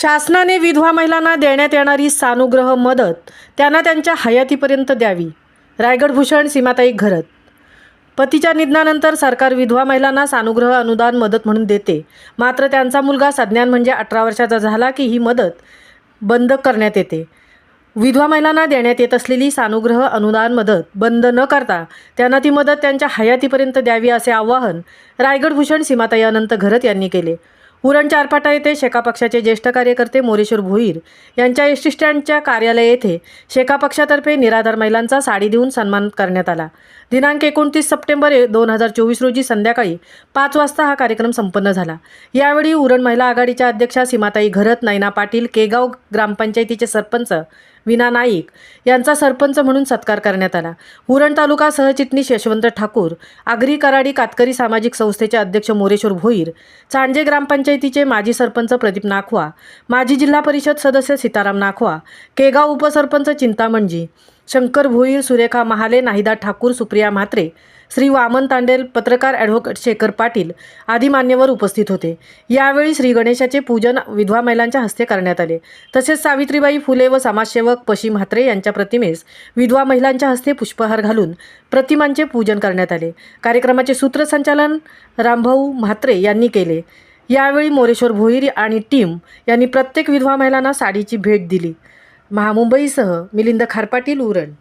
शासनाने विधवा महिलांना देण्यात येणारी सानुग्रह मदत त्यांना त्यांच्या हयातीपर्यंत द्यावी. रायगड भूषण सीमाताई घरत. पतीच्या निधनानंतर सरकार विधवा महिलांना सानुग्रह अनुदान मदत म्हणून देते. मात्र त्यांचा मुलगा सज्ञान म्हणजे 18 वर्षाचा झाला की ही मदत बंद करण्यात येते. विधवा महिलांना देण्यात येत असलेली सानुग्रह अनुदान मदत बंद न करता त्यांना ती मदत त्यांच्या हयातीपर्यंत द्यावी असे आवाहन रायगड भूषण सीमाताई अनंत घरत यांनी केले. उरण चारपाटा येथे शेका पक्षाचे ज्येष्ठ कार्यकर्ते मोरेश्वर भोईर यांच्या एसटी स्टँडच्या कार्यालय येथे शेका पक्षातर्फे निराधार महिलांचा साडी देऊन सन्मान करण्यात आला. दिनांक 29 सप्टेंबर 2024 रोजी संध्याकाळी 5 वाजता हा कार्यक्रम संपन्न झाला. यावेळी उरण महिला आघाडीच्या अध्यक्षा सीमाताई घरत, नैना पाटील, केगाव ग्रामपंचायतीचे सरपंच विना नाईक यांचा सरपंच म्हणून सत्कार करण्यात आला. उरण तालुका सहचिटणीस यशवंत ठाकूर, आगरी कराडी कातकरी सामाजिक संस्थेचे अध्यक्ष मोरेश्वर भोईर, चांडजे ग्रामपंचायतीचे माजी सरपंच प्रदीप नाखवा, माजी जिल्हा परिषद सदस्य सीताराम नाखवा, केगाव उपसरपंच चिंतामणजी, शंकर भोईर, सुरेखा महाले, नाहिदा ठाकूर, सुप्रिया म्हात्रे, श्री वामन तांडेल, पत्रकार ॲडव्होकेट शेखर पाटील आदी मान्यवर उपस्थित होते. यावेळी श्री गणेशाचे पूजन विधवा महिलांच्या हस्ते करण्यात आले. तसेच सावित्रीबाई फुले व समाजसेवक पशी म्हात्रे यांच्या प्रतिमेस विधवा महिलांच्या हस्ते पुष्पहार घालून प्रतिमांचे पूजन करण्यात आले. कार्यक्रमाचे सूत्रसंचालन रामभाऊ म्हात्रे यांनी केले. यावेळी मोरेश्वर भोईर आणि टीम यांनी प्रत्येक विधवा महिलांना साडीची भेट दिली. महामुंबईसह मिलिंद खारपाटील, उरण.